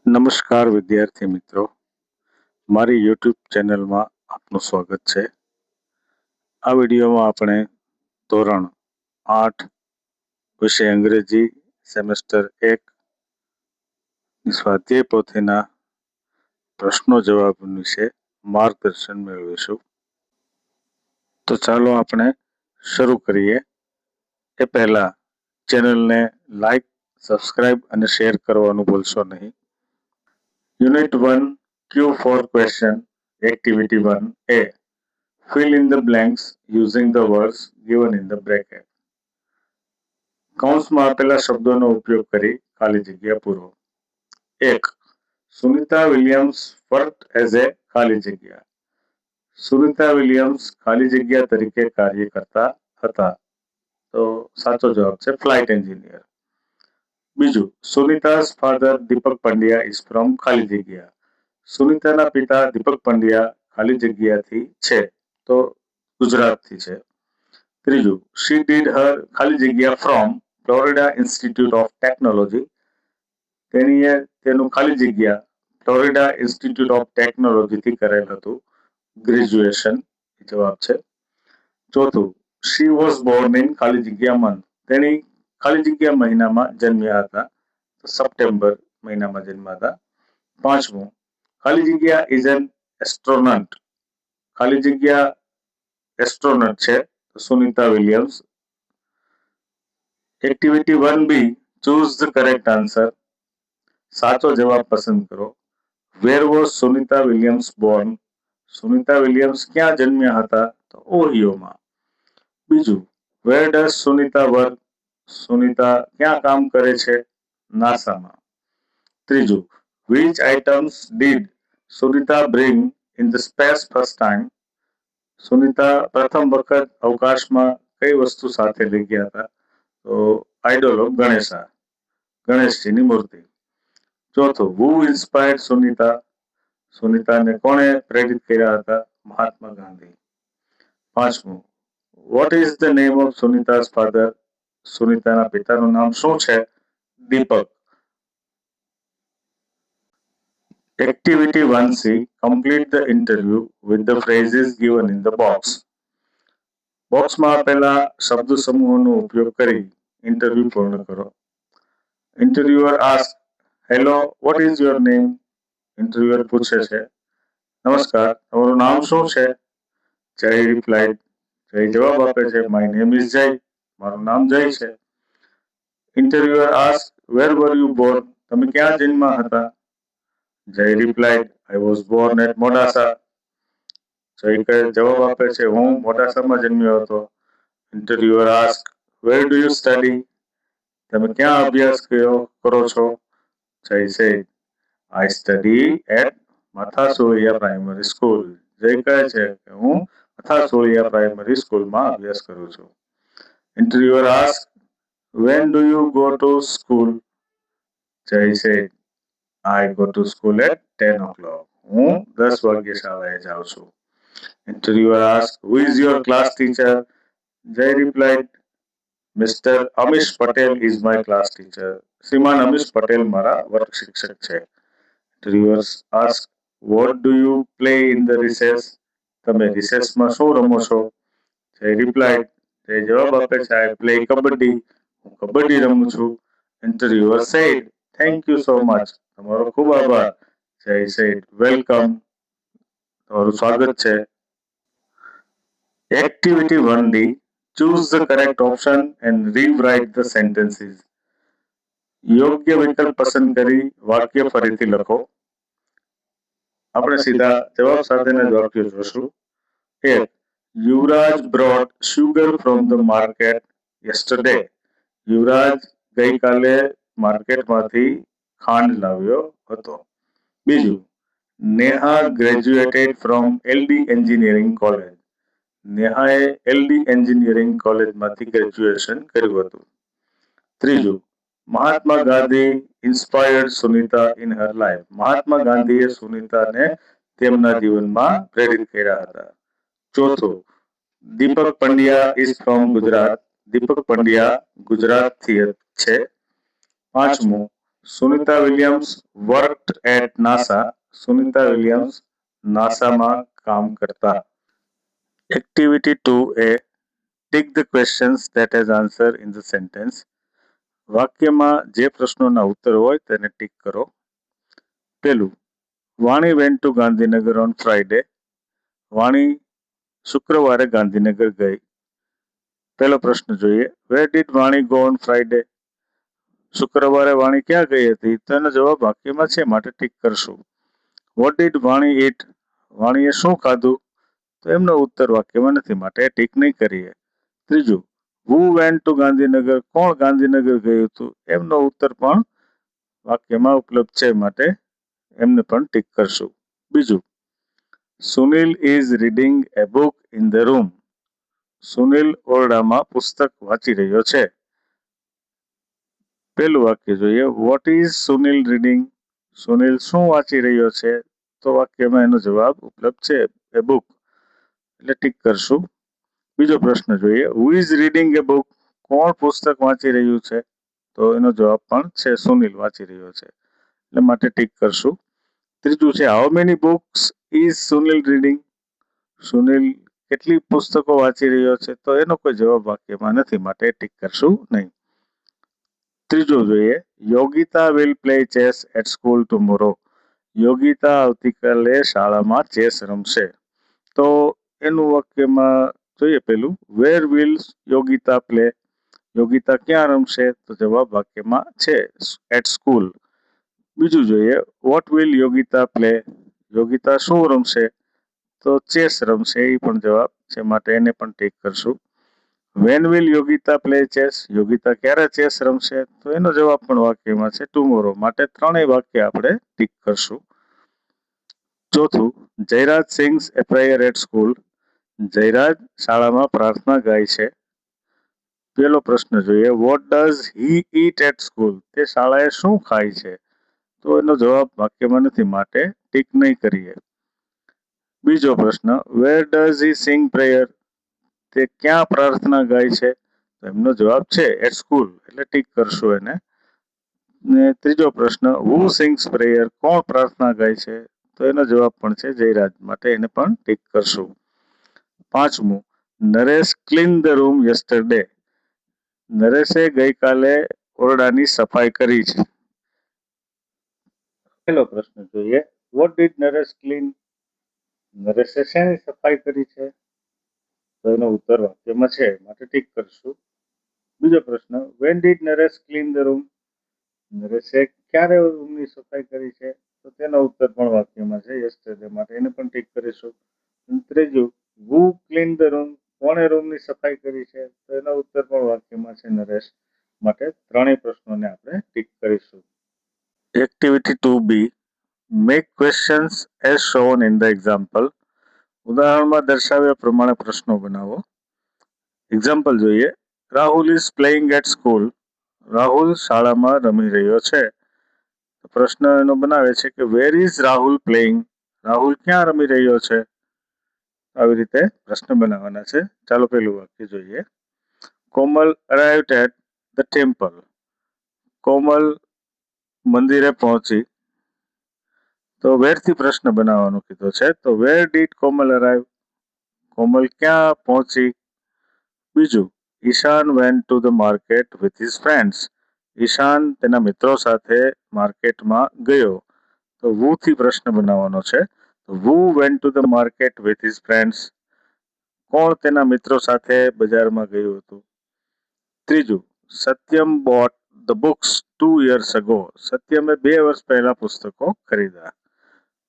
નમસ્કાર વિદ્યાર્થી મિત્રો, મારી યુટ્યુબ ચેનલમાં આપનું સ્વાગત છે. આ વિડીયોમાં આપણે ધોરણ 8 વિષય અંગ્રેજી સેમેસ્ટર 1 સ્વાધ્યાય પોથીના પ્રશ્નો જવાબ વિશે માર્ગદર્શન મેળવીશું. તો ચાલો આપણે શરૂ કરીએ. એ પહેલા ચેનલને લાઈક, સબસ્ક્રાઇબ અને શેર કરવાનું ભૂલશો નહીં. Unit 1 Q4 question Activity 1A. Fill in the blanks using the words given in the bracket. કૌંસમાં આપેલા શબ્દોનો ઉપયોગ કરી ખાલી જગ્યા પૂરો. 1. Sunita Williams worked as a ખાલી જગ્યા. સુનિતા વિલિયમ્સ ખાલી જગ્યા તરીકે કાર્ય કરતા હતા. તો સાચો જવાબ છે ફ્લાઇટ એન્જિનિયર. બીજું, સુનિતા's father Deepak Pandya is from ખાલી જગ્યા. સુનિતાના પિતા દીપક પંડ્યા ખાલી જગ્યાથી છે, તો ગુજરાતથી છે. ત્રીજું, she did her ખાલી જગ્યા from Florida institute of technology. તેણીએ તેનું ખાલી જગ્યા ફ્લોરિડા ઇન્સ્ટિટ્યૂટ ઓફ ટેકનોલોજીથી કરેલ હતું ગ્રેજ્યુએશન. જવાબ છે. ચોથું, she was born in ખાલી જગ્યા month. તેણી ખાલી જગ્યા મહિનામાં જન્મ્યા હતા, તો સપ્ટેમ્બર મહિનામાં જન્મ્યા હતા. પાંચમું, ખાલી જગ્યા is an astronaut. ખાલી જગ્યા એસ્ટ્રોનટ છે, તો Sunita Williams. Activity 1B, choose the correct answer. સાચો જવાબ પસંદ કરો. Where was Sunita Williams born? Sunita Williams ક્યાં જન્મ્યા હતા? તો ઓહિયોમાં. બીજું, where does Sunita work? Sunita ક્યાં કામ કરે છે? નાસામાં. ત્રીજું, which items did Sunita bring in the space first time? Sunita પ્રથમ વખત અવકાશમાં કઈ વસ્તુ સાથે લઈ ગયા હતા? તો આઇડોલ ઓફ ગણેશા, ગણેશજીની મૂર્તિ. ચોથું, who inspired સુનિતા? સુનિતાને કોણે પ્રેરિત કર્યા હતા? મહાત્મા ગાંધી. પાંચમું, what is the name of સુનિતા's father? સુનિતાના પિતાનું નામ શું છે? દીપક. Activity 1C, complete the interview with the phrases given in the box. બોક્સમાં આપેલા શબ્દ સમૂહોનો ઉપયોગ કરી ઇન્ટરવ્યુ પૂર્ણ કરો. Interviewer ask, hello, vote is your name? Interviewer પૂછે છે, નમસ્કાર, તમારું નામ શું છે? જય રિપ્લાઇડ, જય જવાબ આપે છે, માય નેમ ઇઝ જય, મારું નામ જય છે. Interviewer ask, where were you born? તમે ક્યાં જન્મ્યા હતા? Jay replied, I was born at Modasa. Jay જવાબ આપે છે, હું મોડાસામાં જન્મ્યો હતો. Interviewer ask, where do you study? તમે ક્યાં અભ્યાસ કરો છો? Jay said, I study at Mathasoliya primary school. Jay કહે છે કે હું મથાસોળિયા પ્રાઇમરી સ્કૂલમાં અભ્યાસ કરું છું. Interviewer ask, when do you go to school? Jay said, I go to school at 10 o'clock. હું 10 વાગ્યે શાળાએ જાઉં છું. Interviewer asked, who is your class teacher? Jay replied, Mr. Amish Patel is my class teacher. શ્રીમાન અમીશ પટેલ મારા વર્ગ શિક્ષક છે. Interviewer asked, what do you play in the recess? તમે રિસેસમાં શું રમો છો? Jay replied, જય જવાબ આપે છે, I play કબડ્ડી, હું કબડ્ડી રમું છું. Interviewer said, thank you so much. તમારો ખૂબ આભાર. Jay said, welcome. તમારું સ્વાગત છે. Activity 1D, choose the correct option and rewrite the sentences. યોગ્ય વિકલ્પ પસંદ કરી વાક્ય ફરીથી લખો. આપણે સીધા જવાબ સાથેના જ વાક્યો જોશું. 1. યુવરાજ brought sugar from the market yesterday. યુવરાજ ગઈકાલે માર્કેટમાંથી ખાંડ લાવ્યો હતો. બીજું, Neha graduated from LD Engineering College. નેહાએ LD એન્જિનિયરિંગ કોલેજમાંથી ગ્રેજ્યુએશન કર્યું હતું. ત્રીજું, Mahatma Gandhi inspired Sunita in her life. Mahatma ગાંધીએ સુનિતાને તેમના જીવનમાં પ્રેરિત કર્યા હતા. ચોથું, દીપક પંડ્યા ઇઝ ફ્રોમ ગુજરાત. દીપક પંડ્યા ગુજરાતથી છે. પાંચમું, Sunita Williams worked at NASA. Sunita Williams નાસામાં કામ કરતા. Activity 2A. Tick the questions that has answer in the sentence. વાક્યમાં જે પ્રશ્નોના ઉત્તર હોય તેને ટિક કરો. પેલું, વાણી went to Gandhinagar on Friday. વાણી શુક્રવારે ગાંધીનગર ગઈ. પહેલો પ્રશ્ન જોઈએ, વેર ડીડ વાણી ગો ઓન ફ્રાઈડે. શુક્રવારે વાણી ક્યાં ગઈ હતી? તો એનો જવાબ વાક્યમાં છે, માટે ટિક કરશું. વોટ ડીડ વાણી ઈટ. વાણીએ શું ખાધું? તો એમનો ઉત્તર વાક્યમાં નથી, માટે ટિક નહીં કરીએ. ત્રીજું, હુ વેન્ટ ટુ ગાંધીનગર. કોણ ગાંધીનગર ગયું હતું? એમનો ઉત્તર પણ વાક્યમાં ઉપલબ્ધ છે, માટે એમને પણ ટિક કરશું. બીજું, Sunil is reading A book in the room. Sunil ઓરડામાં પુસ્તક વાંચી રહ્યો છે. પેલું વાક્ય જોઈએ, what is Sunil reading. Sunil શું વાંચી રહ્યો છે? તો વાક્યમાં એનો જવાબ ઉપલબ્ધ છે, એ બુક, એટલે ટિક કરશું. બીજો પ્રશ્ન જોઈએ, who is reading A book. કોણ પુસ્તક વાંચી રહ્યું છે? તો એનો જવાબ પણ છે, સુનિલ વાંચી રહ્યો છે, એટલે માટે ટિક કરશું. ત્રીજું છે, how many books is Sunil reading. Sunil કેટલી પુસ્તકો વાંચી રહ્યો છે? તો એનો કોઈ જવાબ વાક્યમાં નથી, માટે ટિક કરશું નહીં. ત્રીજું જોઈએ, Yogita will play chess at school tomorrow. Yogita આવતીકાલે શાળામાં ચેસ રમશે. તો એનું વાક્યમાં જોઈએ પેલું, where will Yogita play. Yogita ક્યાં રમશે? તો જવાબ વાક્યમાં છે, એટ સ્કૂલ. બીજું જોઈએ, what will Yogita play. Yogita શું રમશે? તો ચેસ રમશે, એ પણ જવાબ છે, માટે એને પણ ટિક કરશું. When will Yogita play chess. Yogita ક્યારે ચેસ રમશે? તો એનો જવાબ પણ વાક્યમાં છે, ટુમોરો, માટે ત્રણેય વાક્ય આપણે ટિક કરશું. ચોથું, Jayraj sings a prayer at school. Jayraj શાળામાં પ્રાર્થના ગાય છે. પેલો પ્રશ્ન જોઈએ, what does he eat at school. તે શાળાએ શું ખાય છે? તો એનો જવાબ વાક્યમાં નથી, માટે ટિક નહીં કરીએ. બીજો પ્રશ્ન, where does he Singh prayer. તે ક્યાં પ્રાર્થના ગાય છે? તો એમનો જવાબ છે, એટ સ્કૂલ, એટલે ટિક કરશું એને. ને ત્રીજો પ્રશ્ન, હુ સિંગ્સ પ્રેયર. કોણ પ્રાર્થના ગાય છે? તો એનો જવાબ પણ છે, જયરાજ, માટે એને પણ ટિક કરશું. પાંચમું, Naresh clean the room yesterday. નરેશે ગઈકાલે ઓરડાની સફાઈ કરી છે. પહેલો પ્રશ્ન જોઈએ, વોટ ડીડ નરેશ ક્લીન. નરેશે શેની સફાઈ કરી છે? તો એનો ઉત્તર વાક્યમાં છે, માટે ટિક કરશું. બીજો પ્રશ્ન, when did Naresh clean the room. નરેશે ક્યારે રૂમની સફાઈ કરી છે? તો તેનો ઉત્તર પણ વાક્યમાં છે, યસ્ટરડે, માટે એને પણ ટિક કરીશું. ત્રીજું, હુ ક્લીન ધ રૂમ. કોણે રૂમની સફાઈ કરી છે? તો એનો ઉત્તર પણ વાક્યમાં છે, નરેશ, માટે ત્રણેય પ્રશ્નોને આપણે ટિક કરીશું. Activity 2B. Make questions as shown in the example. ઉદાહરણમાં દર્શાવ્યા પ્રમાણે પ્રશ્નો બનાવો. એક્ઝામ્પલ જોઈએ, Rahul is playing at school. Rahul શાળામાં રમી રહ્યો છે. પ્રશ્ન એનો બનાવે છે કે where is Rahul playing. Rahul ક્યાં રમી રહ્યો છે? આવી રીતે પ્રશ્ન બનાવવાના છે. ચાલો પેલું વાક્ય જોઈએ, કોમલ અરાઇવ્ડ એટ ધ ટેમ્પલ. કોમલ મંદિરે પહોંચી. તો વેરથી પ્રશ્ન બનાવવાનો કીધો છે, તો વેર ડીડ કોમલ અરાઇવ. કોમલ ક્યાં પહોંચી? બીજું, Ishan went to the market with his friends. Ishan તેના મિત્રો સાથે માર્કેટમાં ગયો. તો વુ થી પ્રશ્ન બનાવવાનો છે, who went to the market with his friends. કોણ તેના મિત્રો સાથે બજારમાં ગયું હતું? ત્રીજું, Satyam bought the books 2 years ago. સત્યમે 2 વર્ષ પહેલા પુસ્તકો ખરીદ્યા.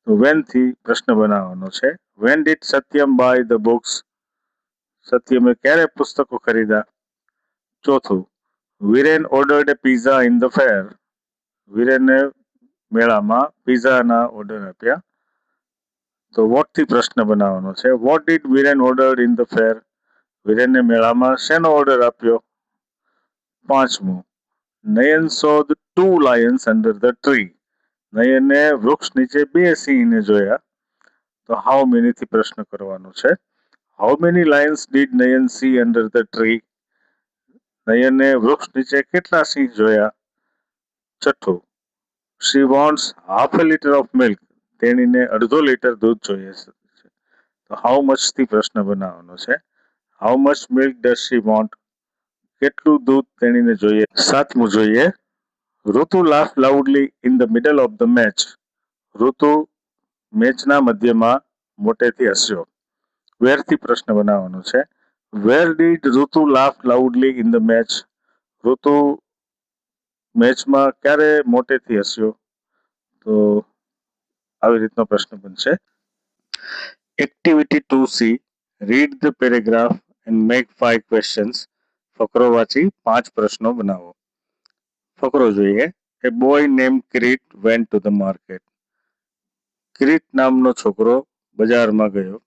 તો વેન થી પ્રશ્ન બનાવવાનો છે, when did Satyam buy the books. સત્યમે ક્યારે પુસ્તકો ખરીદ્યા? ચોથું, Viren ordered a pizza in the fair. વિરેને મેળામાં પિઝાના ઓર્ડર આપ્યા. તો વોટ થી પ્રશ્ન બનાવવાનો છે, what did Viren order in the fair. વિરેને મેળામાં શેનો ઓર્ડર આપ્યો? પાંચમું, Nayan saw the 2 lions under the tree. નયને વૃક્ષ નીચે 2 સિંહને જોયા. તો હાઉ મેની થી પ્રશ્ન કરવાનો છે, how many lions did Nayan see under the tree. નયને વૃક્ષ નીચે કેટલા સિંહ જોયા? છઠ્ઠું, She wants half a liter of milk. તેણીને અડધો લીટર દૂધ જોઈએ છે. તો હાઉ મચ થી પ્રશ્ન બનાવવાનો છે. How much milk does she want? કેટલું દૂધ તેણીને જોઈએ? સાતમું જોઈએ. ઋતુ laughed loudly in the middle of the match. ઋતુ મેચના મધ્યમાં મોટેથી હસ્યો. Where થી પ્રશ્ન બનાવવાનો છે. Where did ઋતુ laugh loudly in the match? ઋતુ મેચમાં ક્યારે મોટેથી હસ્યો? તો આવી રીતનો પ્રશ્ન બનશે. Activity 2C, read the paragraph and make 5 questions. ફકરો વાંચી 5 પ્રશ્નો બનાવો. ફકરો જોઈએ. A boy named Kirit went to the market. Kirit નામનો છોકરો બજારમાં ગયો.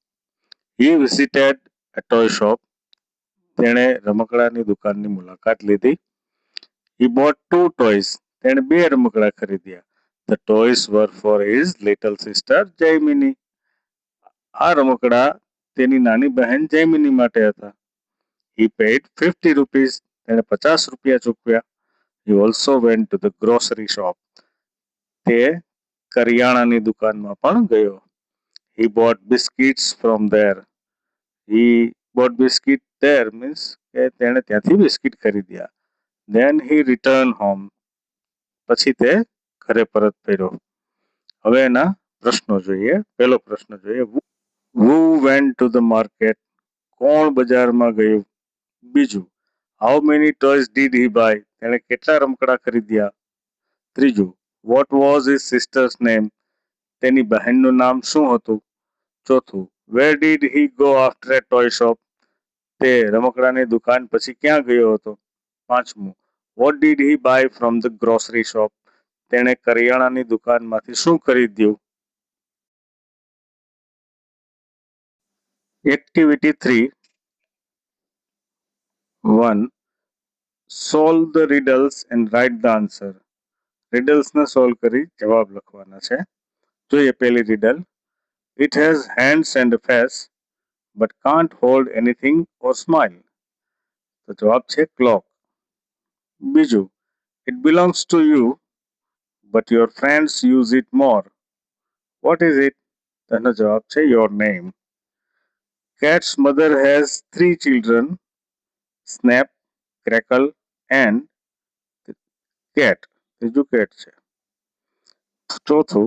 He visited a toy shop. તેણે રમકડાની દુકાનની મુલાકાત લીધી. He bought 2 toys. તેણે 2 રમકડા ખરીદ્યા. The toys were for his little sister Jaimini. આ રમકડા તેની નાની બહેન જૈમિની માટે હતા. He paid 50 rupees. તેણે 50 રૂપિયા ચૂકવ્યા. He also went to the grocery shop. તે કરિયાણાની દુકાનમાં પણ ગયો. He bought biscuits from there. He bought biscuit there means કે તેણે ત્યાંથી બિસ્કિટ ખરીદ્યા. Then he returned home. પછી તે ઘરે પરત ફર્યો. હવે એના પ્રશ્નો જોઈએ. પહેલો પ્રશ્ન જોઈએ. Who went to the market? કોણ બજારમાં ગયું? બીજું, how many toys did he buy? તેણે કેટલા રમકડા ખરીદ્યા? ત્રીજું, what was his sister's name? તેની બહેનનું નામ શું હતું? ચોથું, where did he go after a toy shop? તે રમકડાની દુકાન પછી ક્યાં ગયો હતો? પાંચમું, what did he buy from the grocery shop? તેણે કરિયાણાની દુકાનમાંથી શું ખરીદ્યું? Activity 3 1. Solve the riddles and write the answer. riddlesને સોલ્વ કરી જવાબ લખવાના છે. જોઈએ પહેલી riddle. It has hands and a face but can't hold anything or smile. તો જવાબ છે clock. બીજું, it belongs to you but your friends use it more. What is it? તેનો જવાબ છે your name. Cat's mother has 3 children, Snap, Crackle and Cat. ત્રીજું cat છે. ચોથું,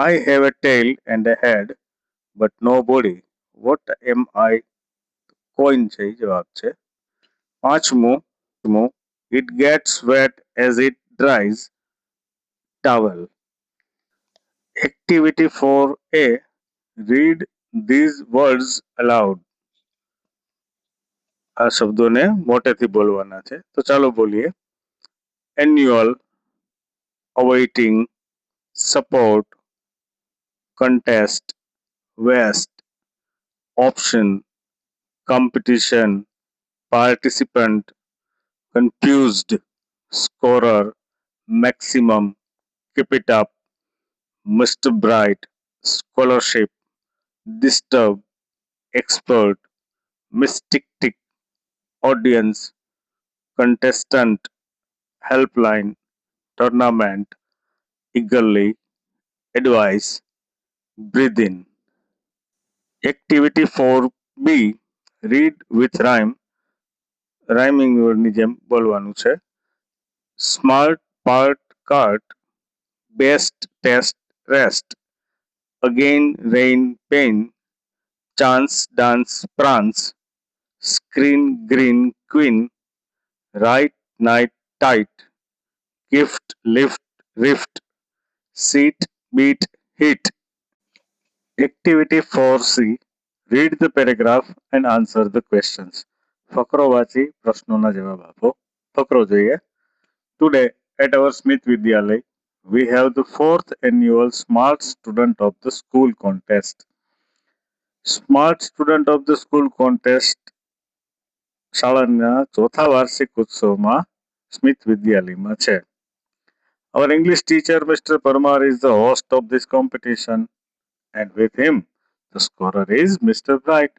I have a tail and a head but no body. What am I? Coin છે એ જવાબ છે. પાંચમું, it gets wet as it dries. Towel. Activity 4A, read these words aloud. આ શબ્દોને મોટેથી બોલવાના છે. તો ચાલો બોલીએ. Annual, awaiting, support, contest, waste, option, competition, participant, confused, scorer, maximum, keep it up, Mr. Bright, scholarship, disturb, expert, mystic tick, audience, contestant, helpline, tournament, eagerly, advice, breathe in. Activity 4B, read with rhyme. Rhyming ની જેમ બોલવાનું છે. Smart, part, cart, best, test, rest, again, rain, pain, chance, dance, prance, screen, green, queen, right, night, tight, gift, lift, rift, seat, beat, hit. Activity 4C, read the paragraph and answer the questions. ફકરો વાંચી પ્રશ્નોના જવાબ આપો. ફકરો જોઈએ. Today at our Smith Vidyalay, we have the 4th annual Smart Student of the School contest. Smart Student of the School contest શાળાના ચોથા વાર્ષિક ઉત્સવમાં Smith વિદ્યાલયમાં છે. Our English teacher, Mr. Parmar, is the host of this competition, and with him, the scorer is Mr. Bright.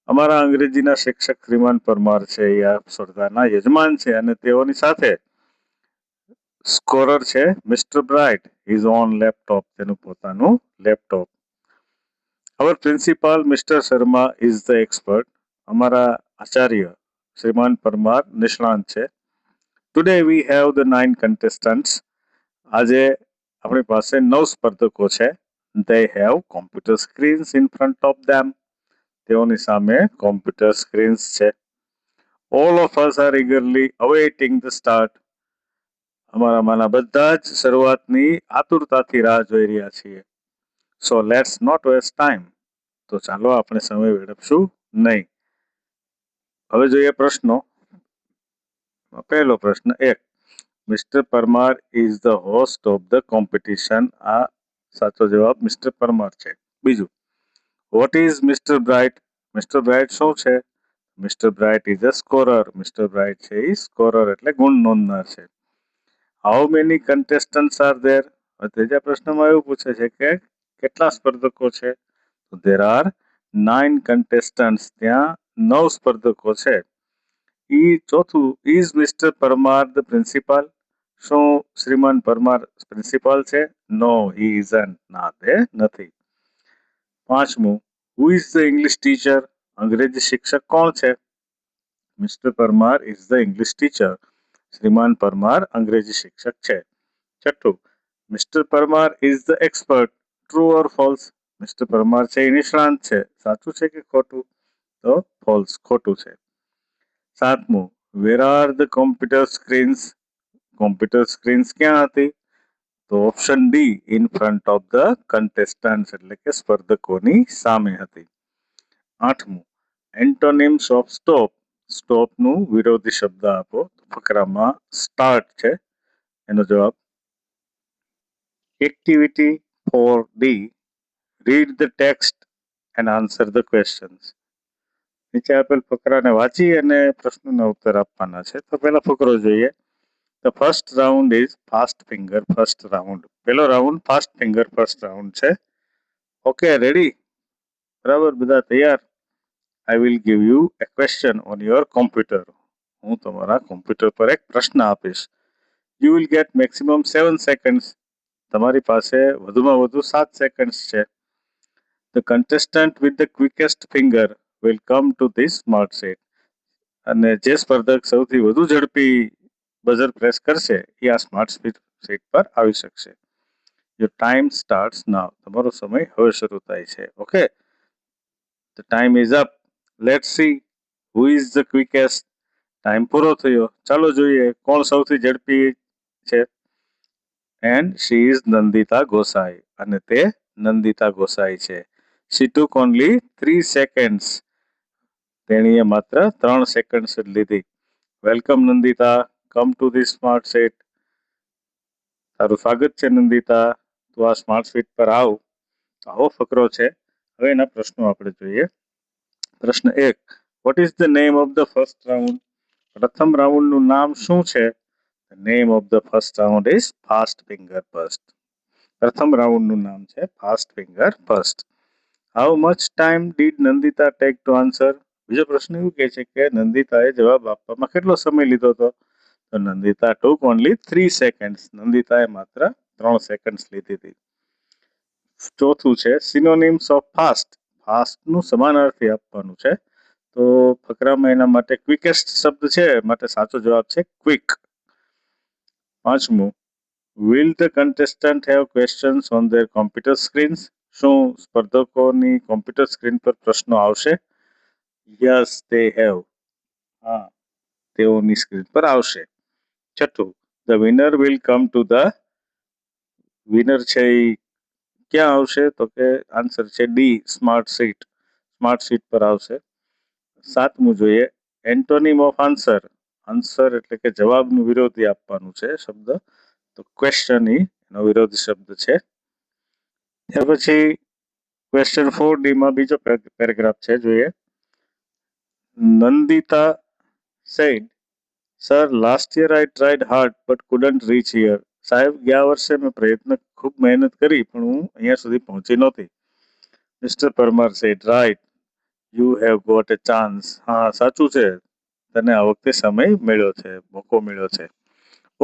અમારા અંગ્રેજીના શિક્ષક શ્રીમાન પરમાર છે, એ આ સ્પર્ધાના યજમાન છે અને તેઓની સાથે સ્કોરર છે mister Bright is on laptop, તેનું પોતાનું laptop. Our principal mister Sharma is the expert, અમારા આચાર્ય શ્રીમાન પરમાર નિષ્ણાંત છે. Today we have the 9 contestants, આજે આપણી પાસે 9 સ્પર્ધકો છે. They have computer screens in front of them, તેઓની સામે કોમ્પ્યુટર સ્ક્રીન્સ છે. All of us are eagerly awaiting the start, અમારામાંના બધા જ શરૂઆતની આતુરતાથી રાહ જોઈ રહ્યા છીએ. So let's not waste time, તો ચાલો આપણે સમય વેડફશું નહીં. હવે જોઈએ પ્રશ્નો. પહેલો પ્રશ્ન 1. Mister Parmar is the host of the competition, આ સાચો જવાબ મિસ્ટર પરમાર છે. બીજું, what is mister bright, mister bright શું છે? Mister Bright is a scorer, mister bright છે એ સ્કોરર એટલે ગુણ નોંધનાર છે. હાઉ મેની કન્ટેસ્ટન્ટ્સ આર ધેર, ત્રીજા પ્રશ્નમાં એવું પૂછે છે કે કેટલા સ્પર્ધકો છે? તો ધેર આર 9 contestants, ત્યાં 9 સ્પર્ધકો છે. ચોથું, is mister Parmar the principal, શું શ્રીમાન પરમાર પ્રિન્સિપાલ છે? નો હી ઇઝન્ટ, ના તે નથી. પાંચમું, who is the English teacher, અંગ્રેજી શિક્ષક કોણ છે? Mister Parmar is the English teacher, શ્રીમાન પરમાર અંગ્રેજી શિક્ષક છે. છઠ્ઠું, mister Parmar is the expert, true or false, mister Parmar છે એ નિષ્ણાંત છે, સાચું છે કે ખોટું? તો ફોલ્સ, ખોટું છે. સાતમું, where are the computer screens, computer screens ક્યાં હતી? તો option D, in front of the contestants, એટલે કે સ્પર્ધકોની સામે હતી. આઠમું, એન્ટોનિમ્સ ઓફ સ્ટોપ, સ્ટોપનું વિરોધી શબ્દ આપો. ફકરામાં સ્ટાર્ટ છે એનો જવાબ. Activity 4D, read the text and answer the questions. નીચે આપેલ ફકરાને વાંચી અને પ્રશ્નોના ઉત્તર આપવાના છે. તો પહેલા ફકરો જોઈએ. The first round is fast finger first round, પહેલો round fast finger first round છે. Okay, ready? બરાબર, બધા તૈયાર? I will give you a question on your computer, હું તમારા કોમ્પ્યુટર પર એક પ્રશ્ન આપીશ. You will get maximum 7 seconds, તમારી પાસે વધુમાં વધુ 7 સેકન્ડ્સ છે. The contestant with the quickest finger will come to this smart set, અને જે સ્પર્ધક સૌથી વધુ ઝડપી બઝર પ્રેસ કરશે એ આ સ્માર્ટ સીટ પર આવી શકશે. Your time starts now, તમારો સમય હવે શરૂ થાય છે. Okay, the time is up, let's see who is the quickest. Time પૂરો થયો, ચાલો જોઈએ કોણ સૌથી ઝડપી છે. And she is Nandita Gosai, અને તે નંદિતા ગોસાઈ છે. શી ટુક ઓનલી 3 seconds, તેણીએ માત્ર 3 સેકન્ડ્સ જ લીધી. Welcome Nandita, come to this smart seat, તારું સ્વાગત છે નંદિતા, તું આ સ્માર્ટ સીટ પર આવ. આવો ફકરો છે. હવે એના પ્રશ્નો આપણે જોઈએ. પ્રશ્ન 1. What is the name of the first round, પ્રથમ રાઉન્ડનું નામ શું છે? The name of the first round is fast finger first, પ્રથમ રાઉન્ડનું નામ છે fast finger first. How much time did Nandita take to answer, બીજો પ્રશ્ન એવું કહે છે કે નંદિતાએ જવાબ આપવામાં કેટલો સમય લીધો હતો? તો નંદિતા took only 3 seconds, નંદિતાએ માત્ર 3 સેકન્ડ્સ લીધી હતી. ચોથું છે સિનોનિમ્સ ઓફ ફાસ્ટ, ફાસ્ટનું સમાનાર્થી આપવાનું છે. તો ફકરામાં એના માટે ક્વિકેસ્ટ શબ્દ છે, માટે સાચો જવાબ છે ક્વિક. પાંચમું, will the contestant have questions on there computer screens, શું સ્પર્ધકોની કોમ્પ્યુટર સ્ક્રીન પર પ્રશ્નો આવશે? યસ દે હેવ, હા તેઓની સ્ક્રીન પર આવશે. છઠ્ઠું, the winner will come to the, winner છે એ ક્યાં આવશે? તો કે આન્સર છે D, smart seat, smart seat પર આવશે. સાતમું જોઈએ, એન્ટોનિમ ઓફ આન્સર, આન્સર એટલે કે જવાબનું વિરોધી આપવાનું છે શબ્દ, તો ક્વેશ્ચન એનો વિરોધી શબ્દ છે. ત્યાર પછી ક્વેશ્ચન 4D માં બીજો પેરેગ્રાફ છે, જોઈએ. Nandita said, sir last year I tried hard but couldn't reach here, સાહેબ ગયા વર્ષે મેં પ્રયત્ન ખૂબ મહેનત કરી પણ હું અહીંયા સુધી પહોંચી નહોતી. Mister Parmar said, right, you have got a chance, હા સાચું છે, તને આ વખતે સમય મળ્યો છે, મોકો મળ્યો છે.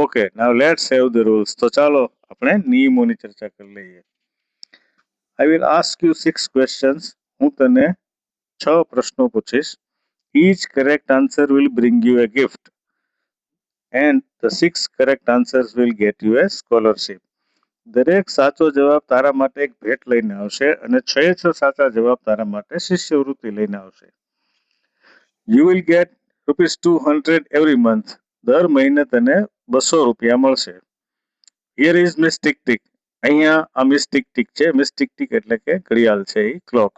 Okay, now let's save the rules. તો ચાલો આપણે નિયમોની ચર્ચા કરી લઈએ. I will ask you 6 questions. હું તને 6 પ્રશ્નો પૂછીશ. Each correct answer will bring you a gift and the 6 correct answers will get you a scholarship. દરેક સાચો જવાબ તારા માટે એક ભેટ લઈને આવશે અને 6 સાચા જવાબ તારા માટે શિષ્યવૃત્તિ લઈને આવશે. You will get ₹200 every month. દર મહિને તને 200 રૂપિયા મળશે. Here is Miss Tick Tick. અહીંયા આ મિસ ટિક ટિક છે. મિસ ટિક ટિક એટલે કે ઘડિયાળ છે, એ clock.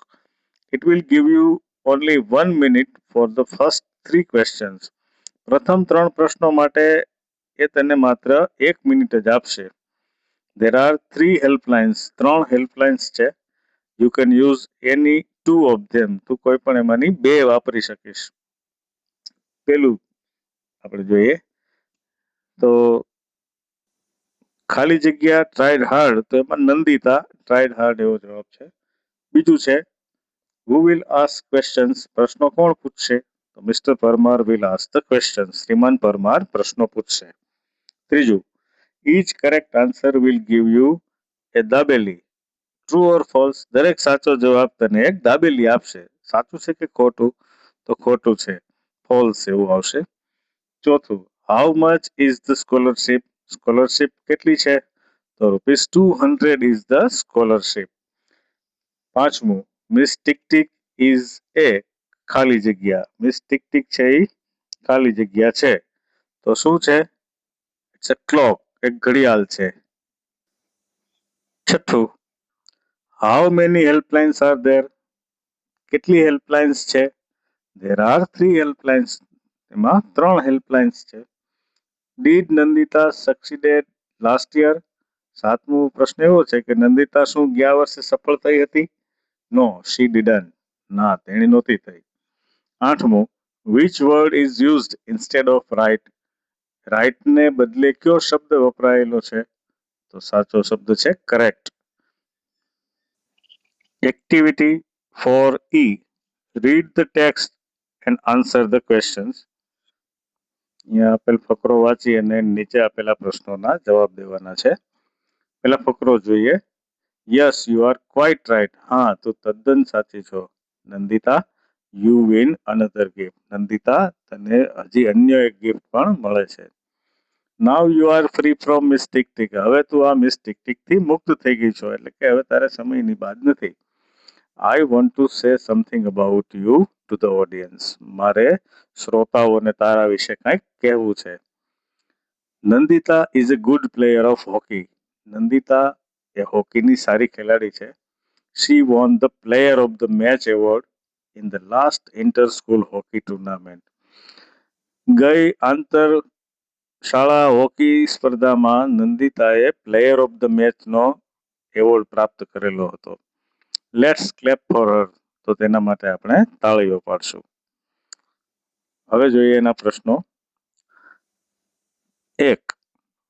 It will give you only 1 minute for the first 3 questions. પ્રથમ 3 પ્રશ્નો માટે એ તને માત્ર 1 મિનિટ જ આપશે. There are 3 helplines. 3 helplines છે. You can use any 2 of them. તું કોઈ પણ એમાંની 2 વાપરી શકીશ. પેલું આપણે જોઈએ તો ખાલી જગ્યા ટ્રાઈડ હાર્ડ, તો એમાં નંદિતા ટ્રાઈડ હાર્ડ એવો જવાબ છે. બીજું છે who will ask questions. પ્રશ્નો કોણ પૂછશે? તો mister Parmar will ask the questions. શ્રીમાન પરમાર પ્રશ્નો પૂછશે. ત્રીજું each correct answer will give you a dabeli. True or false. દરેક સાચો જવાબ તને એક દાબેલી આપશે. સાચું છે કે ખોટું? તો ખોટું છે. ફોલ્સ એવું આવશે. ચોથું how much is the scholarship. Scholarship કેટલી છે? તો ₹200 is the scholarship. પાંચમું મિસ ટિક ટિક ઇઝ એ ખાલી જગ્યા. મિસ ટિક ટિક છે એ ખાલી જગ્યા છે. તો શું છે? ઇટ્સ અ ક્લોક, એક ઘડિયાળ છે. છઠ્ઠું how many helplines are there. કેટલી હેલ્પલાઇન્સ છે? There are 3 helplines. એમાં 3 હેલ્પલાઇન્સ છે. Did Nandita succeeded last year. સાતમું પ્રશ્ન એવો છે કે નંદિતા શું ગયા વર્ષે સફળ થઈ હતી? No, she didn't. ના, તેણી નહોતી થઈ. આઠમું which word is used instead of right. Right ને બદલે કયો શબ્દ વપરાયેલો છે? તો સાચો શબ્દ છે correct. Activity 4E. Read the text and answer the questions. અહીંયા આપેલ ફકરો વાંચી અને નીચે આપેલા પ્રશ્નોના જવાબ દેવાના છે. પેલા ફકરો જોઈએ. Yes you are quite right. હા, તું તદ્દન સાચી છો. Nandita you win another gift. Nandita તને હજી અન્ય એક ગિફ્ટ પણ મળે છે. Now you are free from miss tick tick. હવે તું આ મિસ ટિક ટિક થી મુક્ત થઈ ગઈ છો, એટલે કે હવે તારે સમયની બાદ નથી. I want to say something about you to the audience. મારે શ્રોતાઓને તારા વિશે કંઈક કહેવું છે. Nandita is a good player of hockey. નંદિતા એ હોકીની સારી ખેલાડી છે. She won the player of the match award in the last inter school hockey tournament. ગઈ આંતર શાળા હોકી સ્પર્ધામાં નંદિતાએ પ્લેયર ઓફ ધ મેચનો એવોર્ડ પ્રાપ્ત કરેલો હતો. Let's clap for her. તો તેના માટે આપણે તાળીઓ પાડશું. હવે જોઈએ એના પ્રશ્નો. 1.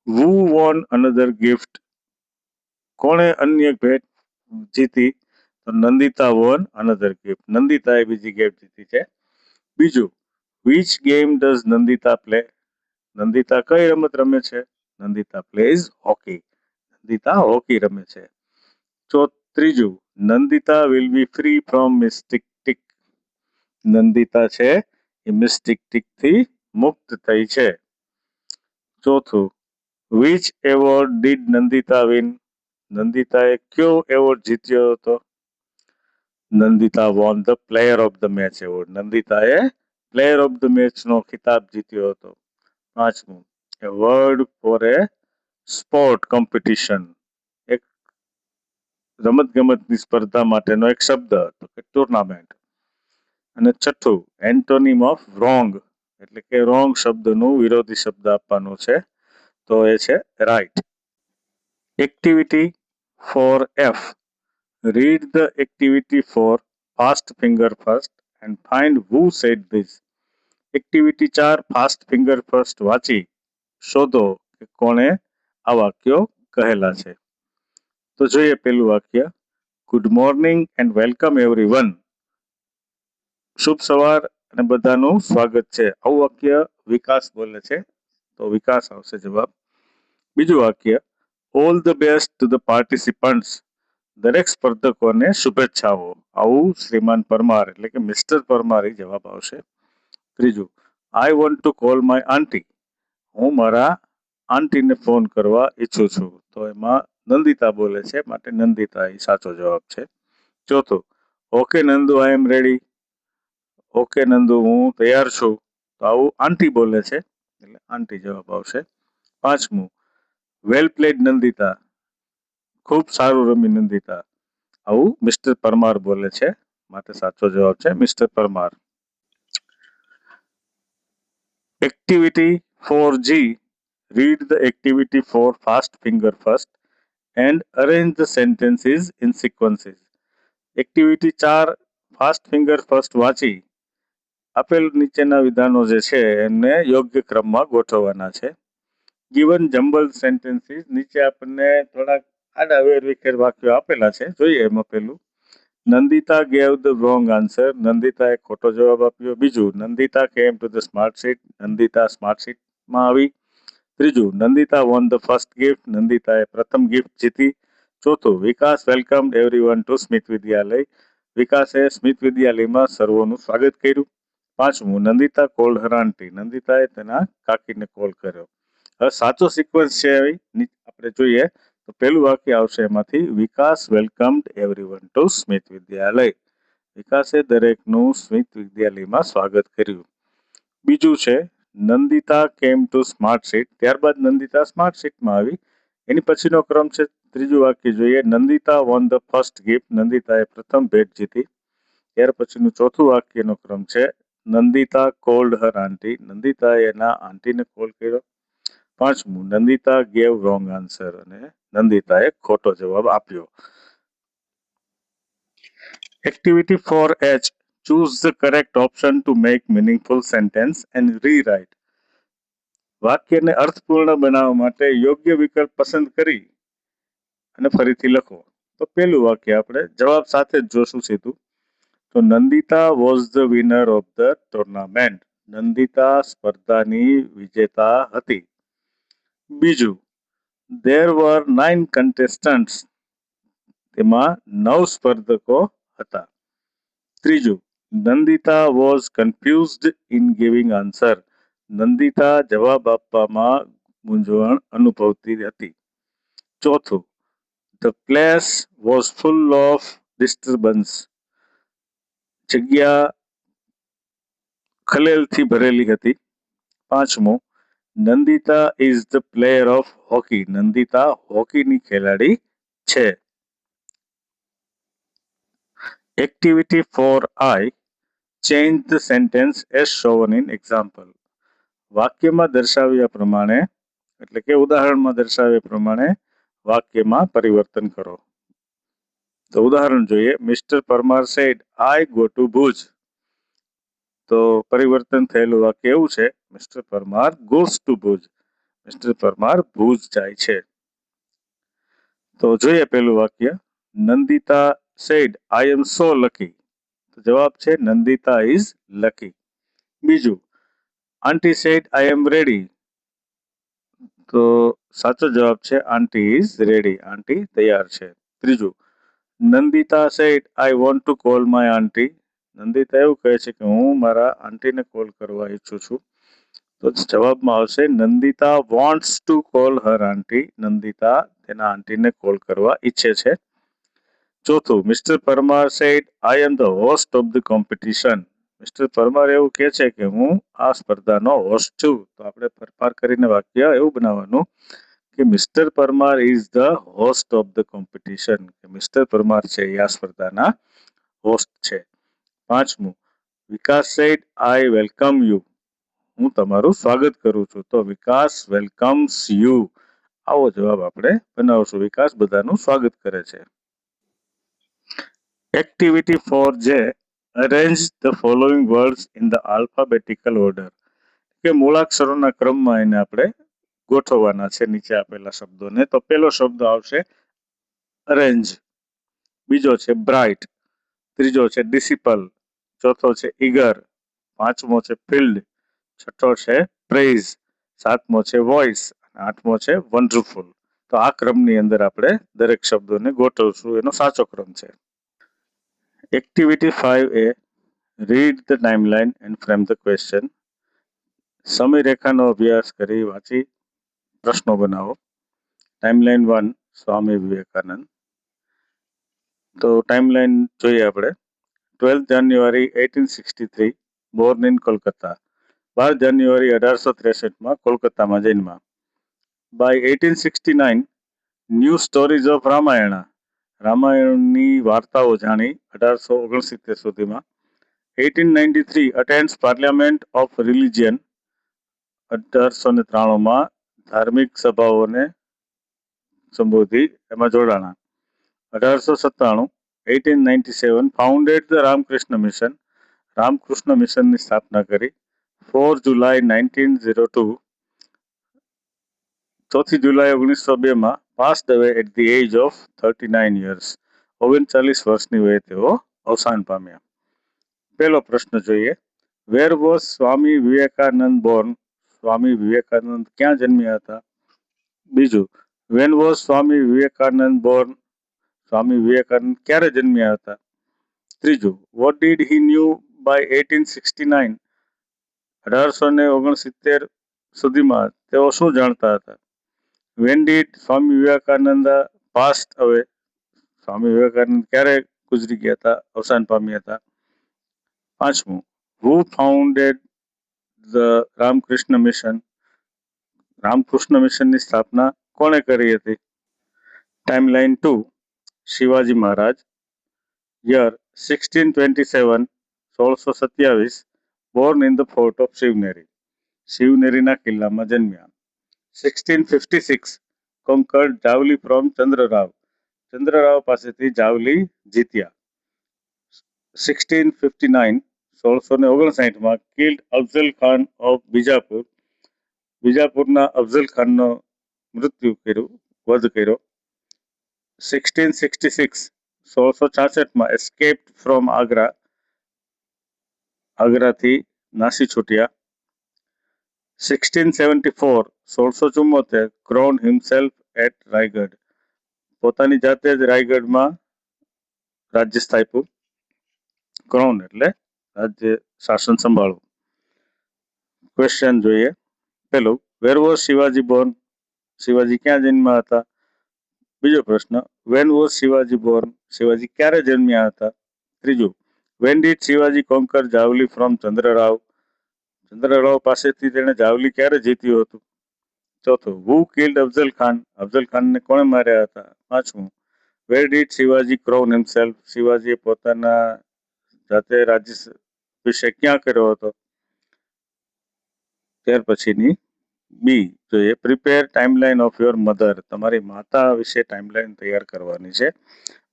Who won another gift? કોણે અન્ય ભેટ જીતી? તો નંદિતા વોન અનધર ગિફ્ટ. નંદિતાએ બીજી ગિફ્ટ જીતી છે. બીજું which game does Nandita play? Nandita કઈ રમત રમે છે? Nandita plays hockey. Nandita hockey રમે છે. ત્રીજું Nandita will be free from miss tick tick. Nandita છે એ મિસ ટિક ટિક થી મુક્ત થઈ છે. ચોથું which award did Nandita win? નંદિતાએ કયો એવોર્ડ જીત્યો હતો? Nandita won the player of the match award. નંદિતાએ પ્લેયર ઓફ ધ મેચ નો ખિતાબ જીત્યો હતો. પાંચમું a word for a sport competition. એક રમત ગમતની સ્પર્ધા માટેનો એક શબ્દ હતો કે ટુર્નામેન્ટ. અને છઠ્ઠું એન્ટોનિમ ઓફ રોંગ, એટલે કે રોંગ શબ્દનું વિરોધી શબ્દ આપવાનો છે. તો એ છે right. Activity 4F. Read the activity four fast finger first and find who said this. Activity 4 fast finger first વાંચી શોધો કે કોણે આ વાક્યો કહેલા છે. તો જોઈએ પેલું વાક્ય. Good morning and welcome everyone. શુભ સવાર અને બધાનું સ્વાગત છે. આવું વાક્ય વિકાસ બોલે છે, તો વિકાસ આવશે જવાબ. બીજું વાક્ય, all the best to the participants. દરેક સ્પર્ધકોને શુભેચ્છાઓ. આવું શ્રીમાન પરમાર એટલે કે મિસ્ટર પરમાર જવાબ આવશે. ત્રીજું, I want to call my aunty. હું મારા આંટીને ફોન કરવા ઈચ્છું છું. તો એમાં નંદિતા બોલે છે, માટે નંદિતા એ સાચો જવાબ છે. ચોથું, ઓકે નંદુ આઈ એમ રેડી. ઓકે નંદુ હું તૈયાર છું. તો આવું આંટી બોલે છે, એટલે આંટી જવાબ આવશે. પાંચમું, વેલ પ્લેડ નંદિતા. ખૂબ સારું રમી નંદિતા. આવું મિસ્ટર પરમાર બોલે છે, માટે સાચો જવાબ છે mister Parmar. Activity 4G. Read the activity for fast finger first and arrange the sentences in sequences. Activity 4 fast finger first વાંચી આપેલ નીચેના વિધાનો જે છે એને યોગ્ય ક્રમમાં ગોઠવવાના છે. ગિવન જમ્બલ સેન્ટેન્સીસ, નીચે આપણને થોડાક આડા વેરવિખેર વાક્યો આપેલા છે. જોઈએ એમાં પેલું, Nandita gave the wrong answer. નંદિતાએ ખોટો જવાબ આપ્યો. બીજું, Nandita came to the smart seat. Nandita smart સીટમાં આવી. ત્રીજું, Nandita won the first gift. નંદિતાએ પ્રથમ ગિફ્ટ જીતી. ચોથું, Vikas welcome everyone to Smit Vidyalaya. વિકાસે સ્મિત વિદ્યાલયમાં સર્વોનું સ્વાગત કર્યું. પાંચમું, નંદિતા કોલ્ડ હર આંટી. નંદિતાએ તેના કાકીને કોલ કર્યો. હવે સાચો સિક્વન્સ છે આપણે જોઈએ તો પેલું વાક્ય આવશે એમાંથી, વિકાસ વેલકમ્ડ એવરીવન ટુ સ્મિત વિદ્યાલય. વિકાસે દરેકનું સ્મિત વિદ્યાલયમાં સ્વાગત કર્યું. બીજું છે, Nandita came two smart seat. ત્યારબાદ નંદિતા સ્માર્ટ સીટમાં આવી. એની પછીનો ક્રમ છે. ત્રીજું વાક્ય જોઈએ, Nandita won the first gift. નંદિતાએ પ્રથમ ભેટ જીતી. ત્યાર પછીનું ચોથું વાક્યનો ક્રમ છે, નંદિતા કોલ્ડ હર આંટી. નંદિતાએ એના આંટીને કોલ કર્યો. પાંચમું, નંદિતા ગેવ રોંગ આન્સર. અને નંદિતાએ ખોટો જવાબ આપ્યો. Activity 4H. Choose the correct option to make meaningful sentence and rewrite. વાક્યને અર્થપૂર્ણ બનાવવા માટે યોગ્ય વિકલ્પ પસંદ કરી અને ફરીથી લખો. તો પેલું વાક્ય આપણે જવાબ સાથે જ જોશું સીધું. તો Nandita was the winner of the tournament. Nandita સ્પર્ધાની વિજેતા હતી. બીજું, there were 9 contestants. તેમાં 9 સ્પર્ધકો હતા. ત્રીજું, Nandita was confused in giving answer. Nandita જવાબ આપવામાં મૂંઝવણ અનુભવતી હતી. ચોથું, the place was full of disturbance. જગ્યા ખલેલથી ભરેલી હતી. પાંચમું, Nandita is the player of hockey. Nandita હોકીની ખેલાડી છે. Activity 4I. Change the sentence as shown in example. વાક્યમાં દર્શાવ્યા પ્રમાણે એટલે કે ઉદાહરણમાં દર્શાવ્યા પ્રમાણે વાક્યમાં પરિવર્તન કરો. તો ઉદાહરણ જોઈએ, mister Parmar said I go to Bhuj. તો પરિવર્તન થયેલું વાક્ય એવું છે, mister Parmar goes to Bhuj. Mister Parmar Bhuj જાય છે. તો જોઈએ પેલું વાક્ય, Nandita said I am so lucky. તો જવાબ છે નંદિતા ઇઝ લકી. બીજું, આંટી સેડ આઈ એમ રેડી. તો સાચો જવાબ છે આંટી ઇઝ રેડી. આંટી તૈયાર છે. ત્રીજું, Nandita said I want to call my aunty. Nandita એવું કહે છે કે હું મારા આંટીને કોલ કરવા ઈચ્છું છું. તો જવાબમાં આવશે Nandita wants to call her aunty. Nandita તેના આંટીને કોલ કરવા ઈચ્છે છે. ચોથું, mister Parmar said I am the host of the competition. Mister Parmar એવું કહે છે કે હું આ સ્પર્ધાનો હોસ્ટ છું. તો આપણે ફેરફાર કરીને વાક્ય એવું બનાવવાનું કે mister Parmar is the host of the competition. Mister Parmar છે એ આ સ્પર્ધાના હોસ્ટ છે. પાંચમું, વિકાસ સેડ આઈ વેલકમ યુ. હું તમારું સ્વાગત કરું છું. તો વિકાસ વેલકમ્સ યુ. આવો જવાબ આપણે બનાવશું. વિકાસ બધાનું સ્વાગત કરે છે. Activity 4J. Arrange the following words in the alphabetical order. કે મૂળાક્ષરોના ક્રમમાં એને આપણે ગોઠવવાના છે નીચે આપેલા શબ્દોને. તો પેલો શબ્દ આવશે અરેન્જ. બીજો છે બ્રાઇટ. ત્રીજો છે ડિસિપલ. ચોથો છે ઈગર. પાંચમો છે ફિલ્ડ. છઠ્ઠો છે પ્રેઇઝ. સાતમો છે વોઇસ. 8મો છે વન્ડરફુલ. તો આ ક્રમની અંદર આપણે દરેક શબ્દોને ગોઠવશું, એનો સાચો ક્રમ છે. Activity 5A, read the timeline and frame the question. સમયરેખાનો અભ્યાસ કરી વાંચી પ્રશ્નો બનાવો. ટાઈમલાઈન 1, સ્વામી વિવેકાનંદ. તો ટાઈમલાઈન જોઈએ આપણે. 12 જાન્યુઆરી 1863, બોર્ન ઇન કોલકાતા. 12 જાન્યુઆરી 1863માં કોલકાતામાં જન્મ્યા. By 1869, knew stories of Ramayana. રામાયણની વાર્તાઓ જાણી 1869 સુધીમાં. 1893, અટેન્ડ્સ પાર્લિયામેન્ટ ઓફ રિલિજિયન. 1893માં ધાર્મિક સભાઓને સંબોધી, એમાં જોડાણા. 1897, 1897, founded the Ramakrishna mission. Ramakrishna મિશનની સ્થાપના કરી. 4 જુલાઈ 1902, 4 જુલાઈ 1902માં passed away at the age of 39 years. 39 વર્ષની વયે તેઓ અવસાન પામ્યા. પહેલો પ્રશ્ન જોઈએ. Where was Swami Vivekananda born? Swami Vivekananda ક્યાં જન્મ્યા હતા? બીજું, when was Swami Vivekananda born? Swami Vivekananda ક્યારે જન્મ્યા હતા? ત્રીજું, what did he knew by 1869? 1869 સુધીમાં તેઓ શું જાણતા હતા? When did Swami Vivekananda passed away? Swami Vivekananda ક્યારે ગુજરી ગયા હતા, અવસાન પામ્યા હતા? પાંચમું, who founded the Ramakrishna mission? Ramakrishna મિશનની સ્થાપના કોણે કરી હતી? Timeline 2, Shivaji Maharaj. Year 1627, 1627, born in the fort of Shivneri. શિવનેરીના કિલ્લામાં જન્મ્યા. 1656, કોન્કર્ડ જાવલી ફ્રોમ ચંદ્રરાવ. ચંદ્રરાવ પાસેથી જાવલી જીત્યા. 1659, 1659માં કિલ્ડ અફઝલ ખાન ઓફ બીજાપુર. બીજાપુરના અફઝલ ખાનનો મૃત્યુ કર્યું, વધ કર્યો. 1666, 1666માં એસ્કેપ્ડ ફ્રોમ આગ્રા. આગ્રાથી નાસી છૂટ્યા. 1674, 1674, ક્રાઉન હિમસેલ્ફ એટ રાયગઢ. પોતાની જાતે જ રાયગઢમાં રાજ્ય સ્થાપ્યું. ક્રાઉન એટલે રાજ્ય શાસન સંભાળવું. ક્વેશ્ચન જોઈએ. પેલું, where was Shivaji born? Shivaji ક્યાં જન્મ્યા હતા? બીજો પ્રશ્ન, when was Shivaji born? Shivaji ક્યારે જન્મ્યા હતા? ત્રીજું, when did Shivaji conquer Javli from Chandrarao? Chandrarao પાસેથી તેણે જાવલી ક્યારે જીત્યું હતું? ચોથું, હુ કિલ્ડ અફઝલ ખાન? અફઝલ ખાનને કોણે માર્યા હતા? પાંચમું, where did Shivaji crown himself? શિવાજીએ પોતાના જાતે રાજ્યાભિષેક ક્યાં કર્યો હતો? ત્યાર પછીની બી જોઈએ. Prepare timeline of your mother. તમારી માતા વિશે ટાઈમલાઈન તૈયાર કરવાની છે.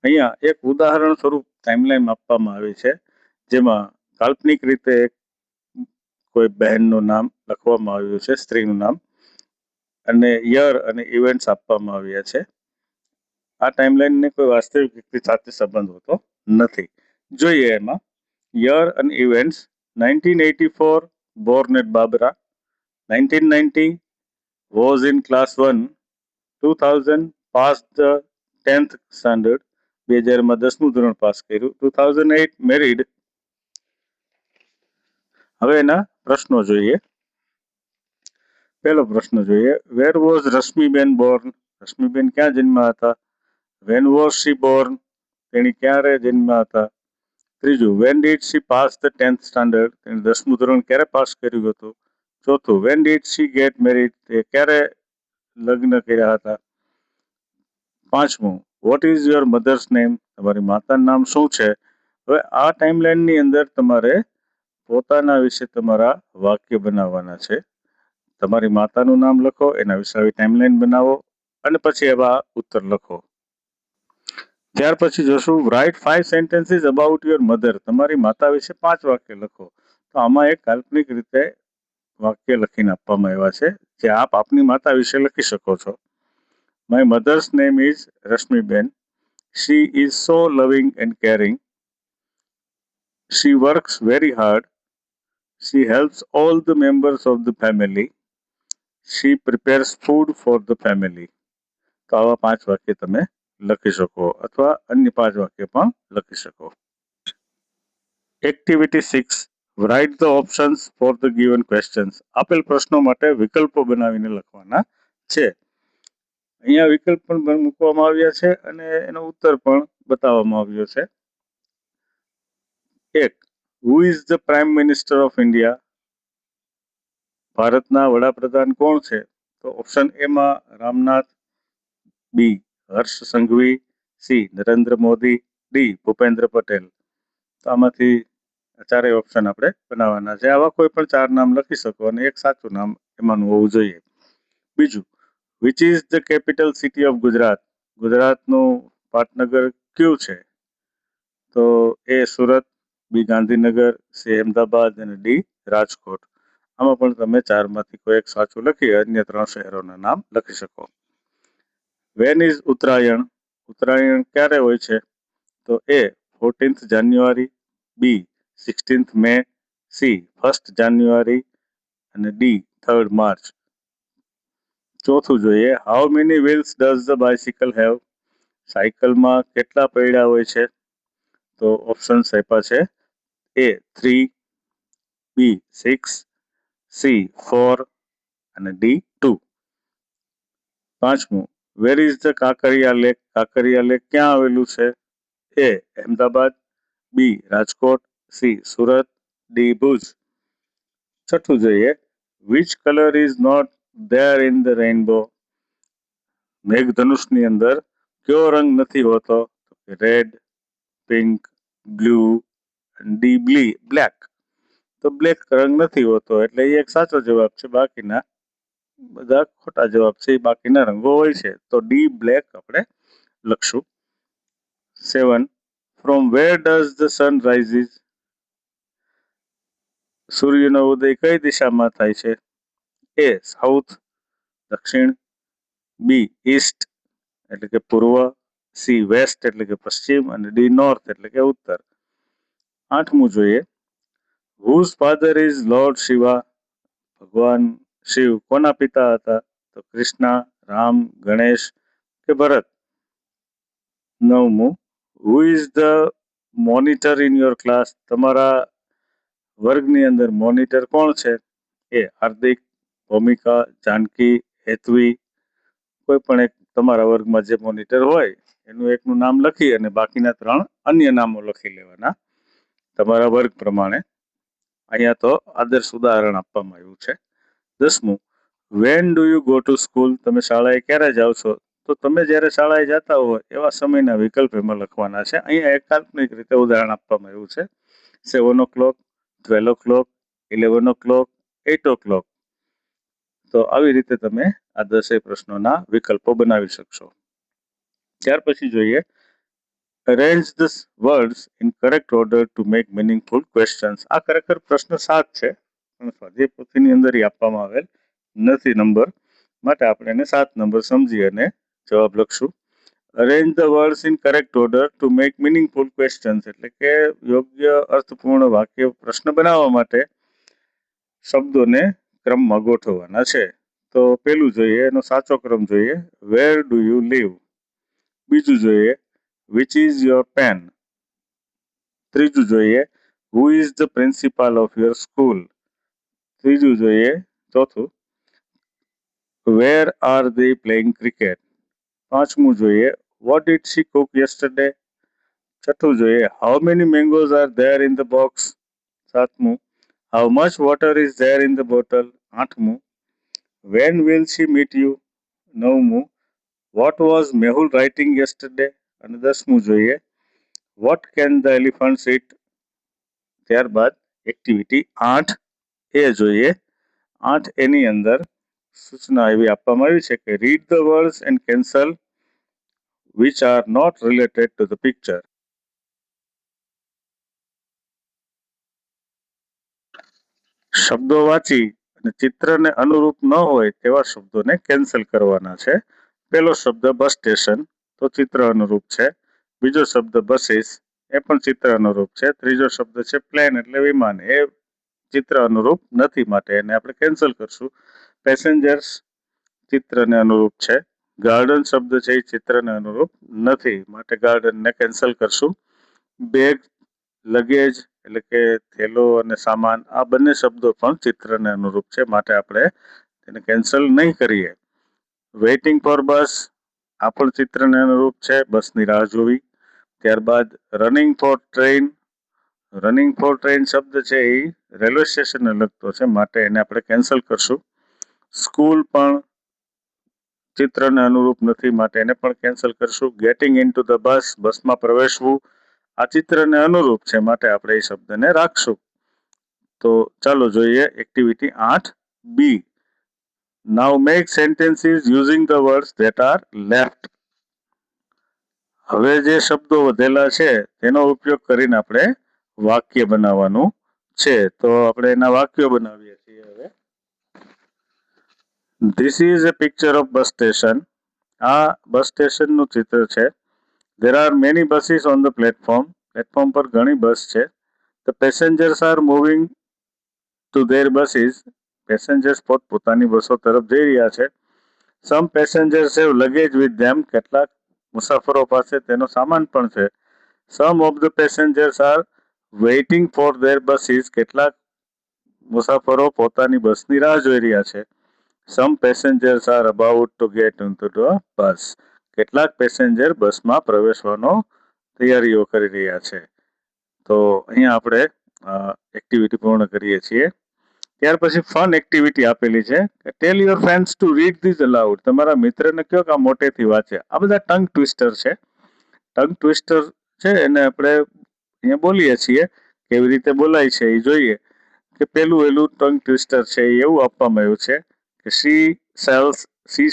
અહીંયા એક ઉદાહરણ સ્વરૂપ ટાઈમલાઈન આપવામાં આવી છે, જેમાં કાલ્પનિક રીતે કોઈ બહેનનું નામ લખવામાં આવ્યું છે, સ્ત્રીનું નામ, અને યર અને ઇવેન્ટ્સ આપવામાં આવ્યા છે. આ ટાઈમલાઈનને કોઈ વાસ્તવિક વ્યક્તિ સાથે સંબંધ હોતો નથી. જોઈએ એમાં યર અને events. 1984, born at Babra. 1990, was in class 1. 2000, passed the 10th standard. 2000માં 10મું ધોરણ પાસ કર્યું. 2008, married. હવે એના પ્રશ્નો જોઈએ. પહેલો પ્રશ્ન જોઈએ. Where was Rashmiben Born? Rashmiben ક્યાં જન્મ્યા હતા? When was she born? તેણી ક્યારે જન્મ્યા હતા? ત્રીજું, when did she pass the 10th standard? તેણે 10મું ધોરણ ક્યારે પાસ કર્યું હતું? ચોથું, when did she get married? તે ક્યારે લગ્ન કર્યા હતા? પાંચમું, what is your mother's name? તમારી માતાનું નામ શું છે? હવે આ ટાઈમલાઈનની અંદર તમારે પોતાના વિશે તમારા વાક્ય બનાવવાના છે. તમારી માતાનું નામ લખો, એના વિશે આવી ટાઈમલાઈન બનાવો અને પછી એવા ઉત્તર લખો. ત્યાર પછી જોશું, write 5 sentences about your mother. તમારી માતા વિશે 5 વાક્ય લખો. તો આમાં એક કાલ્પનિક રીતે વાક્ય લખીને આપવામાં આવ્યા છે, જે આપ આપની માતા વિશે લખી શકો છો. My mother's name is Rashmiben. She is so loving and caring. She works very hard. She helps all the members of the family. she prepares food for the family. તો આવા 5 વાક્ય તમે લખી શકો અથવા અન્ય 5 વાક્ય પણ લખી શકો. Activity 6, write the options for the given questions. આપેલ પ્રશ્નો માટે વિકલ્પો બનાવીને લખવાના છે. અહીંયા વિકલ્પ પણ મૂકવામાં આવ્યા છે અને એનો ઉત્તર પણ બતાવવામાં આવ્યો છે. 1, હુ is the prime minister of India? ભારતના વડાપ્રધાન કોણ છે? તો ઓપ્શન એ માં રામનાથ, બી હર્ષ સંઘવી, સી નરેન્દ્ર મોદી, ડી ભૂપેન્દ્ર પટેલ. તો આમાંથી ચારેય ઓપ્શન આપણે બનાવવાના છે. આવા કોઈ પણ 4 નામ લખી શકો અને એક સાચું નામ એમાંનું હોવું જોઈએ. બીજું, which is the capital city of Gujarat? ગુજરાતનું પાટનગર કયું છે? તો એ સુરત, બી ગાંધીનગર, સી અમદાવાદ અને ડી રાજકોટ. આમાં પણ તમે 4 માંથી કોઈ એક સાચું લખી અન્ય 3 શહેરોના નામ લખી શકો. When is Uttarayan? ઉત્તરાયણ ક્યારે હોય છે? તો એ 14th જાન્યુઆરી, બી 16th મે, સી 1st જાન્યુઆરી અને ડી 3rd માર્ચ. ચોથું જોઈએ, how many wheels does the bicycle have? સાયકલમાં કેટલા પૈડા હોય છે? તો ઓપ્શન આપ્યા છે એ 3, બી 6, સી 4 અને ડી 2. પાંચમું, where is the Kankaria lake? Kankaria lake ક્યાં આવેલું છે? A Ahmedabad, B Rajkot, C Surat, D Bhuj. છઠ્ઠું જોઈએ, which colour is not there in the rainbow? મેઘધનુષની અંદર કયો રંગ નથી હોતો? રેડ, પિંક, બ્લુ અને ડી બ્લેક. તો બ્લેક રંગ નથી હોતો એટલે એ એક સાચો જવાબ છે. બાકીના બધા ખોટા જવાબ છે. બાકીના રંગો હોય છે. તો ડી બ્લેક આપણે લખશું. 7, from where does the sun rises? સૂર્યનો ઉદય કઈ દિશામાં થાય છે? એ સાઉથ દક્ષિણ, બી ઈસ્ટ એટલે કે પૂર્વ, સી વેસ્ટ એટલે કે પશ્ચિમ અને ડી નોર્થ એટલે કે ઉત્તર. આઠમું જોઈએ, whose father is lord Shiva? ભગવાન શિવ કોના પિતા હતા? તો કૃષ્ણ, રામ, ગણેશ કે ભરત. નવમું, who is the monitor in your class? તમારા વર્ગની અંદર મોનિટર કોણ છે? એ હાર્દિક, ભૂમિકા, જાનકી, હેતવી. કોઈ પણ એક તમારા વર્ગમાં જે મોનિટર હોય એનું એકનું નામ લખી અને બાકીના 3 અન્ય નામો લખી લેવાના તમારા વર્ગ પ્રમાણે. અહીંયા તો આદર્શ ઉદાહરણ આપવામાં આવ્યું છે. 10મું, when do you go to school? તમે શાળાએ ક્યારે જાઓ છો? તો તમે જ્યારે શાળાએ જતા હો એવા સમયના વિકલ્પ એમાં લખવાના છે. અહીંયા એક કાલ્પનિક રીતે ઉદાહરણ આપવામાં આવ્યું છે. 7 o'clock, 12 o'clock, 11 o'clock, 8 o'clock. તો આવી રીતે તમે આ 10 પ્રશ્નોના વિકલ્પો બનાવી શકશો. ત્યાર પછી જોઈએ, arrange the words in correct order to make meaningful questions. આ ખરેખર પ્રશ્ન 7 છે પણ સ્વાધ્યાય પોથીની અંદર આપવામાં આવેલ નથી નંબર, માટે આપણે એને 7 નંબર સમજી અને જવાબ લખશું. Arrange the words in correct order to make meaningful questions એટલે કે યોગ્ય અર્થપૂર્ણ વાક્ય પ્રશ્ન બનાવવા માટે શબ્દોને ક્રમમાં ગોઠવવાના છે. તો પેલું જોઈએ, એનો સાચો ક્રમ જોઈએ, વેર ડુ યુ લીવ. બીજું જોઈએ, વિચ ઇઝ યોર પેન. ત્રીજું જોઈએ, who is the principal of your school. ત્રીજું જોઈએ, ચોથું, where are they playing cricket. પાંચમું જોઈએ, what did she cook yesterday. છઠ્ઠું જોઈએ, how many mangoes are there in the box. સાતમું, how much water is there in the bottle. આઠમું, when will she meet you. નવમું, what was Mehul writing yesterday. અને 10મું જોઈએ, what can the elephant eat. ત્યારબાદ activity 8 A જોઈએ. 8 એની અંદર સૂચના એવી આપવામાં આવી છે કે read the words and cancel which are not related to the picture. શબ્દો વાંચી અને ચિત્રને અનુરૂપ ન હોય તેવા શબ્દોને કેન્સલ કરવાના છે. પહેલો શબ્દ બસ સ્ટેશન, તો ચિત્ર અનુરૂપ છે. બીજો શબ્દ બસીસ, એ પણ ચિત્ર અનુરૂપ છે. ત્રીજો શબ્દ છે પ્લેન એટલે વિમાન, એ ચિત્ર અનુરૂપ નથી માટે એને આપણે કેન્સલ કરશું. પેસેન્જર્સ ચિત્રને અનુરૂપ છે. ગાર્ડન શબ્દ છે એ ચિત્રને અનુરૂપ નથી, માટે ગાર્ડનને કેન્સલ કરશું. બેગ, લગેજ એટલે કે થેલો અને સામાન, આ બંને શબ્દો પણ ચિત્રને અનુરૂપ છે, માટે આપણે તેને કેન્સલ નહીં કરીએ. વેઇટિંગ ફોર બસ, આ પણ ચિત્રને અનુરૂપ છે, બસની રાહ જોવી. ત્યારબાદ running for train, running for train શબ્દ છે એ રેલવે સ્ટેશનને લગતો છે, માટે એને આપણે કેન્સલ કરશું. સ્કૂલ પણ ચિત્રને અનુરૂપ નથી, માટે એને પણ કેન્સલ કરશું. ગેટિંગ ઇનટુ ધ બસ, બસમાં પ્રવેશવું, આ ચિત્રને અનુરૂપ છે, માટે આપણે એ શબ્દને રાખશું. તો ચાલો જોઈએ activity 8B. Now make sentences using the words that are left. હવે જે શબ્દો વધેલા છે તેનો ઉપયોગ કરીને આપણે વાક્ય બનાવવાનું છે. તો આપણે એના વાક્યો બનાવીએ છીએ. હવે this is a picture of bus station. આ બસ સ્ટેશનનું ચિત્ર છે. There are many buses on the platform. Platform પર ઘણી બસ છે. The passengers are moving to their buses. Passengers પોતાની બસો તરફ જઈ રહ્યા છે. Some passengers have luggage with them. કેટલાક મુસાફરો પાસે તેનો સામાન પણ છે. Some of the passengers are waiting for their buses. કેટલાક મુસાફરો પોતાની બસની રાહ જોઈ રહ્યા છે. Some passengers are about to get into the bus. કેટલાક પેસેન્જર બસમાં પ્રવેશવાનો તૈયારીઓ કરી રહ્યા છે. તો અહીંયા આપણે એક્ટિવિટી પૂર્ણ કરીએ છીએ. ત્યાર પછી ફન એક્ટિવિટી આપેલી છે. ટેલ your friends two read this allowed. તમારા મિત્રને કહો કે આ મોટેથી વાંચે. આ બધા ટંગ ટ્વિસ્ટર છે. ટંગ ટ્વિસ્ટર છે એને આપણે અહીંયા બોલીએ છીએ. કેવી રીતે બોલાય છે એ જોઈએ. કે પેલું ટંગ ટ્વિસ્ટર છે એ એવું આપવામાં આવ્યું છે કે she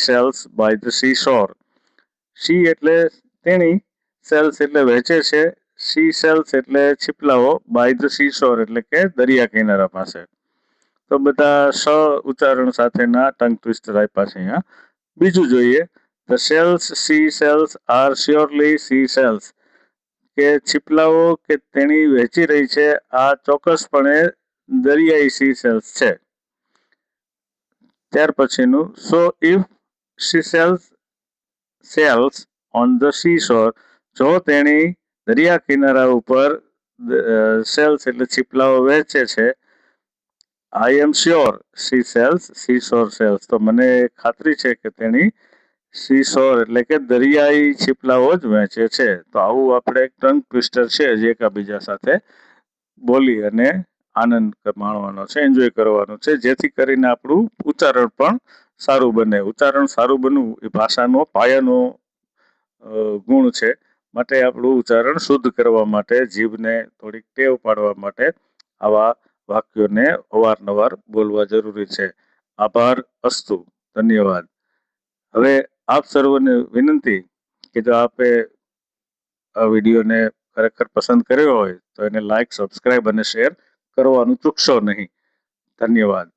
sells by the sea shore. She એટલે તેણી, સેલ્સ એટલે વેચે છે, સી સેલ્સ એટલે છીપલાઓ, બાય ધ સી શોર એટલે કે દરિયા કિનારા પાસે. તો બધા સ ઉચ્ચારણ સાથેના ટંગ ટ્વિસ્ટર આપ્યા છે અહીંયા. બીજું જોઈએ. The shells she sells are surely sea shells. કે છીપલાઓ કે તેણી વેચી રહી છે આ ચોક્કસપણે દરિયાઈ સી સેલ્સ છે. ત્યાર પછીનું so if she sells on the sea shore. જો તેણી દરિયા કિનારા ઉપર સેલ્સ એટલે છીપલાઓ વેચે છે. I am sure she sells sea shore shells. તો મને ખાતરી છે કે તેણી સી શોર એટલે કે દરિયાઈ છીપલાઓ જ વેચે છે. તો આવું આપણે એક ટંગ ટ્વિસ્ટર છે જે એકબીજા સાથે બોલી અને આનંદ માણવાનો છે, એન્જોય કરવાનો છે, જેથી કરીને આપણું ઉચ્ચારણ પણ સારું બને. ઉચ્ચારણ સારું બનવું એ ભાષાનો પાયાનો ગુણ છે. માટે આપણું ઉચ્ચારણ શુદ્ધ કરવા માટે, જીભને થોડીક ટેવ પાડવા માટે આવા વાક્યોને અવારનવાર બોલવા જરૂરી છે. આભાર. અસ્તુ. ધન્યવાદ. હવે આપ સર્વને વિનંતી કે જો આપે આ વિડીયોને ખરેખર પસંદ કર્યો હોય તો એને લાઈક, સબસ્ક્રાઇબ અને શેર કરવાનું ચૂકશો નહીં. ધન્યવાદ.